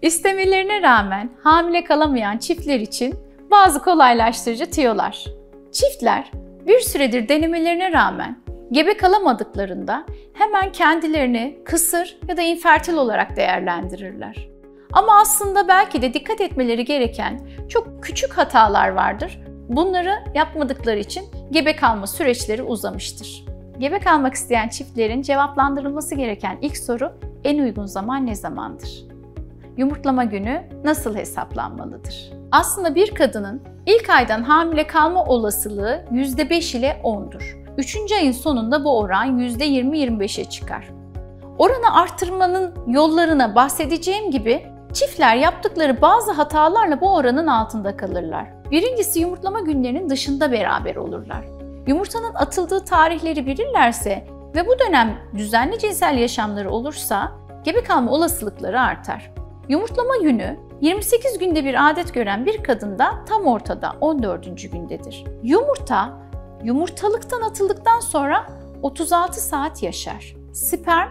İstemelerine rağmen hamile kalamayan çiftler için bazı kolaylaştırıcı tüyolar. Çiftler bir süredir denemelerine rağmen gebe kalamadıklarında hemen kendilerini kısır ya da infertil olarak değerlendirirler. Ama aslında belki de dikkat etmeleri gereken çok küçük hatalar vardır. Bunları yapmadıkları için gebe kalma süreçleri uzamıştır. Gebe kalmak isteyen çiftlerin cevaplandırılması gereken ilk soru, en uygun zaman ne zamandır? Yumurtlama günü nasıl hesaplanmalıdır? Aslında bir kadının ilk aydan hamile kalma olasılığı %5 ile 10'dur. 3. ayın sonunda bu oran %20-25'e çıkar. Oranı arttırmanın yollarına bahsedeceğim gibi çiftler yaptıkları bazı hatalarla bu oranın altında kalırlar. Birincisi, yumurtlama günlerinin dışında beraber olurlar. Yumurtanın atıldığı tarihleri bilirlerse ve bu dönem düzenli cinsel yaşamları olursa gebe kalma olasılıkları artar. Yumurtlama günü 28 günde bir adet gören bir kadında tam ortada 14. gündedir. Yumurta yumurtalıktan atıldıktan sonra 36 saat yaşar. Sperm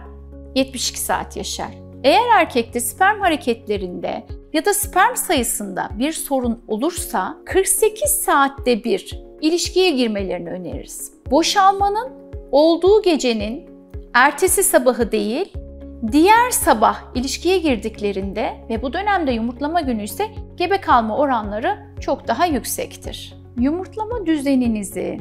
72 saat yaşar. Eğer erkekte sperm hareketlerinde ya da sperm sayısında bir sorun olursa 48 saatte bir ilişkiye girmelerini öneririz. Boşalmanın olduğu gecenin ertesi sabahı değil, diğer sabah ilişkiye girdiklerinde ve bu dönemde yumurtlama günü ise gebe kalma oranları çok daha yüksektir. Yumurtlama düzeninizi,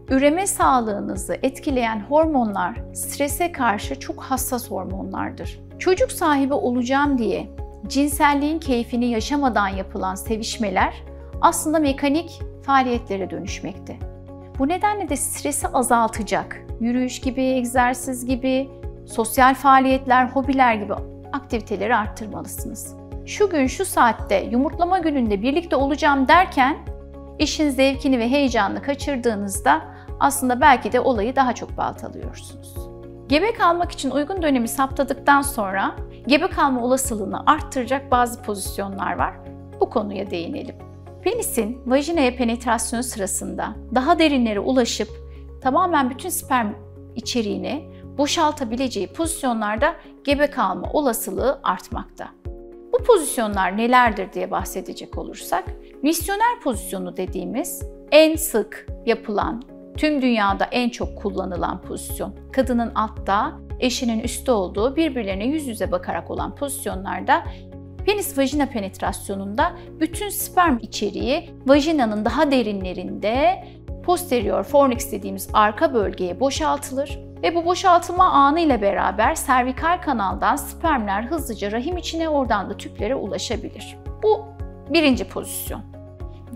üreme sağlığınızı etkileyen hormonlar strese karşı çok hassas hormonlardır. Çocuk sahibi olacağım diye cinselliğin keyfini yaşamadan yapılan sevişmeler aslında mekanik faaliyetlere dönüşmekte. Bu nedenle de stresi azaltacak yürüyüş gibi, egzersiz gibi, sosyal faaliyetler, hobiler gibi aktiviteleri arttırmalısınız. Şu gün şu saatte yumurtlama gününde birlikte olacağım derken işin zevkini ve heyecanını kaçırdığınızda aslında belki de olayı daha çok baltalıyorsunuz. Gebe kalmak için uygun dönemi saptadıktan sonra gebe kalma olasılığını arttıracak bazı pozisyonlar var. Bu konuya değinelim. Penisin vajinaya penetrasyonu sırasında daha derinlere ulaşıp tamamen bütün sperm içeriğini boşaltabileceği pozisyonlarda gebe kalma olasılığı artmakta. Bu pozisyonlar nelerdir diye bahsedecek olursak, misyoner pozisyonu dediğimiz en sık yapılan, tüm dünyada en çok kullanılan pozisyon. Kadının altta, eşinin üstte olduğu, birbirlerine yüz yüze bakarak olan pozisyonlarda penis vajina penetrasyonunda bütün sperm içeriği vajinanın daha derinlerinde posterior fornix dediğimiz arka bölgeye boşaltılır ve bu boşaltılma anı ile beraber servikal kanaldan spermler hızlıca rahim içine, oradan da tüplere ulaşabilir. Bu birinci pozisyon.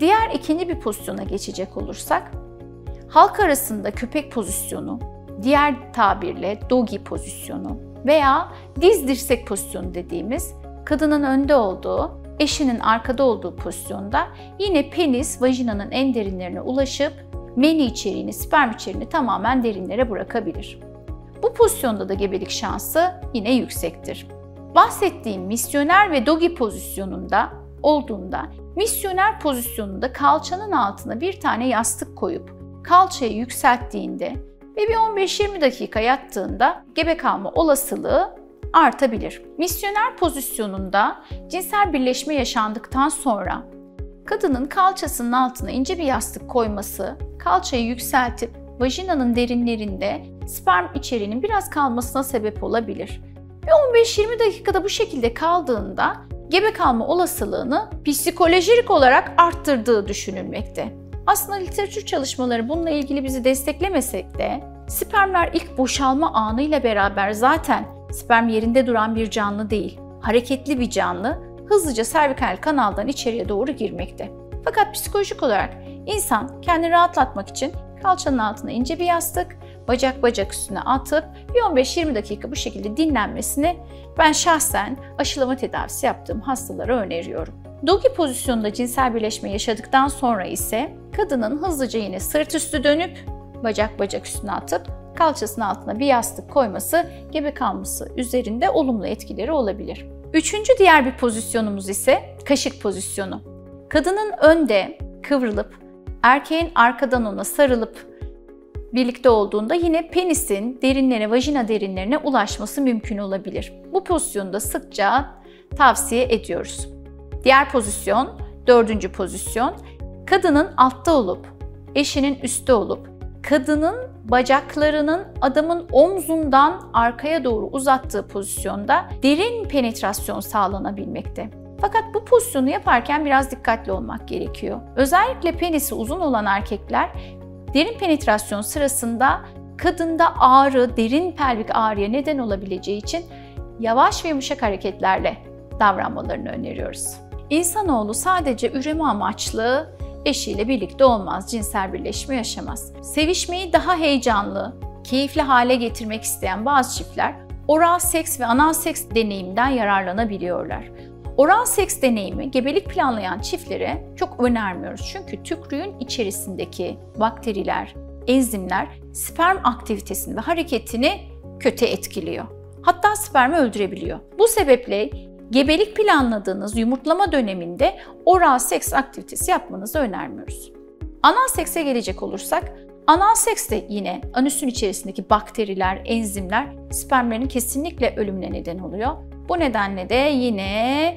Diğer ikinci bir pozisyona geçecek olursak, halk arasında köpek pozisyonu, diğer tabirle doggy pozisyonu veya diz dirsek pozisyonu dediğimiz kadının önde olduğu, eşinin arkada olduğu pozisyonda yine penis vajinanın en derinlerine ulaşıp meni içeriğini, sperm içeriğini tamamen derinlere bırakabilir. Bu pozisyonda da gebelik şansı yine yüksektir. Bahsettiğim misyoner ve doggy pozisyonunda olduğunda, misyoner pozisyonunda kalçanın altına bir tane yastık koyup kalçayı yükselttiğinde ve bir 15-20 dakika yattığında gebe kalma olasılığı artabilir. Misyoner pozisyonunda cinsel birleşme yaşandıktan sonra kadının kalçasının altına ince bir yastık koyması, kalçayı yükseltip vajinanın derinlerinde sperm içeriğinin biraz kalmasına sebep olabilir. Ve 15-20 dakikada bu şekilde kaldığında gebe kalma olasılığını psikolojik olarak arttırdığı düşünülmekte. Aslında literatür çalışmaları bununla ilgili bizi desteklemesek de spermler ilk boşalma anıyla beraber zaten sperm yerinde duran bir canlı değil, hareketli bir canlı, hızlıca servikal kanaldan içeriye doğru girmekte. Fakat psikolojik olarak insan kendini rahatlatmak için kalçanın altına ince bir yastık, bacak üstüne atıp bir 15-20 dakika bu şekilde dinlenmesini ben şahsen aşılama tedavisi yaptığım hastalara öneriyorum. Doggy pozisyonunda cinsel birleşme yaşadıktan sonra ise kadının hızlıca yine sırt üstü dönüp bacak üstüne atıp kalçasının altına bir yastık koyması gebe kalması üzerinde olumlu etkileri olabilir. Üçüncü diğer bir pozisyonumuz ise kaşık pozisyonu. Kadının önde kıvrılıp erkeğin arkadan ona sarılıp birlikte olduğunda yine penisin derinlere, vajina derinlerine ulaşması mümkün olabilir. Bu pozisyonda sıkça tavsiye ediyoruz. Diğer pozisyon, 4. pozisyon, kadının altta olup, eşinin üstte olup, kadının bacaklarının adamın omzundan arkaya doğru uzattığı pozisyonda derin penetrasyon sağlanabilmekte. Fakat bu pozisyonu yaparken biraz dikkatli olmak gerekiyor. Özellikle penisi uzun olan erkekler derin penetrasyon sırasında kadında ağrı, derin pelvik ağrıya neden olabileceği için yavaş ve yumuşak hareketlerle davranmalarını öneriyoruz. İnsanoğlu sadece üreme amaçlı eşiyle birlikte olmaz, cinsel birleşme yaşamaz. Sevişmeyi daha heyecanlı, keyifli hale getirmek isteyen bazı çiftler oral seks ve anal seks deneyiminden yararlanabiliyorlar. Oral seks deneyimi gebelik planlayan çiftlere çok önermiyoruz. Çünkü tükrüğün içerisindeki bakteriler, enzimler sperm aktivitesini ve hareketini kötü etkiliyor. Hatta spermi öldürebiliyor. Bu sebeple gebelik planladığınız yumurtlama döneminde oral seks aktivitesi yapmanızı önermiyoruz. Anal sekse gelecek olursak, anal seks de yine anüsün içerisindeki bakteriler, enzimler spermlerin kesinlikle ölümüne neden oluyor. Bu nedenle de yine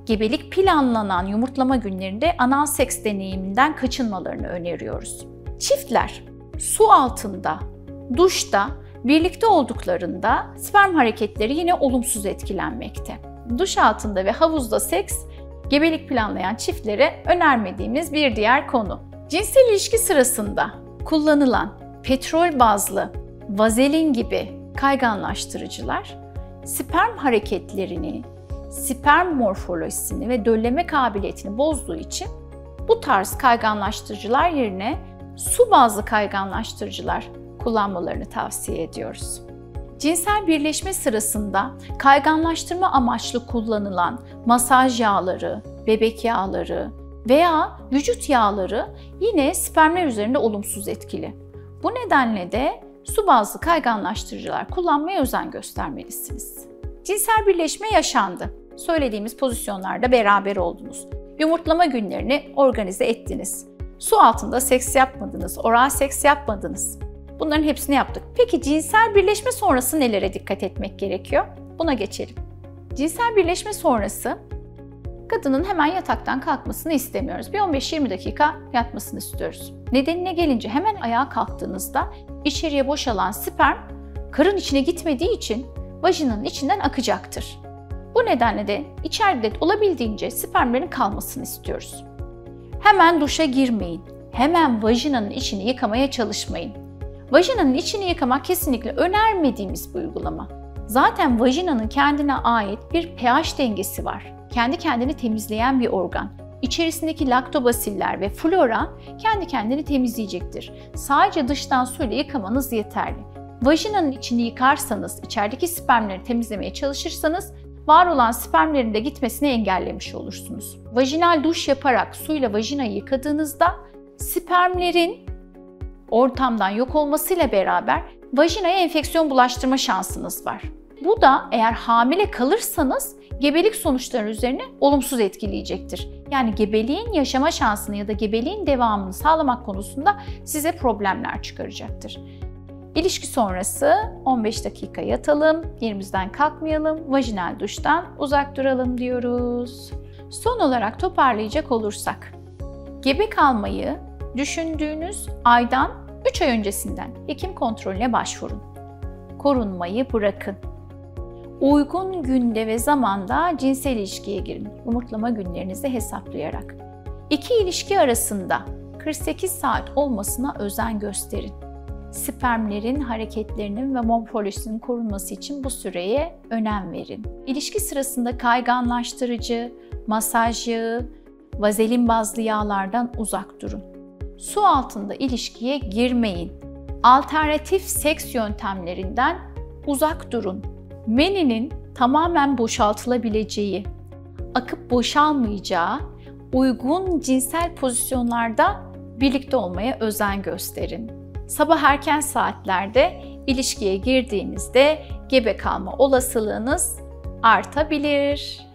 gebelik planlanan yumurtlama günlerinde anal seks deneyiminden kaçınmalarını öneriyoruz. Çiftler su altında, duşta birlikte olduklarında sperm hareketleri yine olumsuz etkilenmekte. Duş altında ve havuzda seks, gebelik planlayan çiftlere önermediğimiz bir diğer konu. Cinsel ilişki sırasında kullanılan petrol bazlı vazelin gibi kayganlaştırıcılar, sperm hareketlerini, sperm morfolojisini ve dölleme kabiliyetini bozduğu için bu tarz kayganlaştırıcılar yerine su bazlı kayganlaştırıcılar kullanmalarını tavsiye ediyoruz. Cinsel birleşme sırasında kayganlaştırma amaçlı kullanılan masaj yağları, bebek yağları veya vücut yağları yine spermler üzerinde olumsuz etkili. Bu nedenle de su bazlı kayganlaştırıcılar kullanmaya özen göstermelisiniz. Cinsel birleşme yaşandı. Söylediğimiz pozisyonlarda beraber oldunuz. Yumurtlama günlerini organize ettiniz. Su altında seks yapmadınız, oral seks yapmadınız. Bunların hepsini yaptık. Peki cinsel birleşme sonrası nelere dikkat etmek gerekiyor? Buna geçelim. Cinsel birleşme sonrası kadının hemen yataktan kalkmasını istemiyoruz. Bir 15-20 dakika yatmasını istiyoruz. Nedenine gelince hemen ayağa kalktığınızda içeriye boşalan sperm karın içine gitmediği için vajinanın içinden akacaktır. Bu nedenle de içeride olabildiğince spermlerin kalmasını istiyoruz. Hemen duşa girmeyin. Hemen vajinanın içini yıkamaya çalışmayın. Vajinanın içini yıkamak kesinlikle önermediğimiz bir uygulama. Zaten vajinanın kendine ait bir pH dengesi var. Kendi kendini temizleyen bir organ. İçerisindeki laktobasiller ve flora kendi kendini temizleyecektir. Sadece dıştan suyla yıkamanız yeterli. Vajinanın içini yıkarsanız, içerideki spermleri temizlemeye çalışırsanız var olan spermlerin de gitmesini engellemiş olursunuz. Vajinal duş yaparak suyla vajinayı yıkadığınızda spermlerin ortamdan yok olmasıyla beraber vajinaya enfeksiyon bulaştırma şansınız var. Bu da eğer hamile kalırsanız gebelik sonuçları üzerine olumsuz etkileyecektir. Yani gebeliğin yaşama şansını ya da gebeliğin devamını sağlamak konusunda size problemler çıkaracaktır. İlişki sonrası 15 dakika yatalım, yerimizden kalkmayalım, vajinal duştan uzak duralım diyoruz. Son olarak toparlayacak olursak, gebe kalmayı düşündüğünüz aydan 3 ay öncesinden hekim kontrolüne başvurun. Korunmayı bırakın. Uygun günde ve zamanda cinsel ilişkiye girin, yumurtlama günlerinizi hesaplayarak. İki ilişki arasında 48 saat olmasına özen gösterin. Spermlerin hareketlerinin ve morfolojisinin korunması için bu süreye önem verin. İlişki sırasında kayganlaştırıcı, masaj yağı, vazelin bazlı yağlardan uzak durun. Su altında ilişkiye girmeyin. Alternatif seks yöntemlerinden uzak durun. Meninin tamamen boşaltılabileceği, akıp boşalmayacağı uygun cinsel pozisyonlarda birlikte olmaya özen gösterin. Sabah erken saatlerde ilişkiye girdiğinizde gebe kalma olasılığınız artabilir.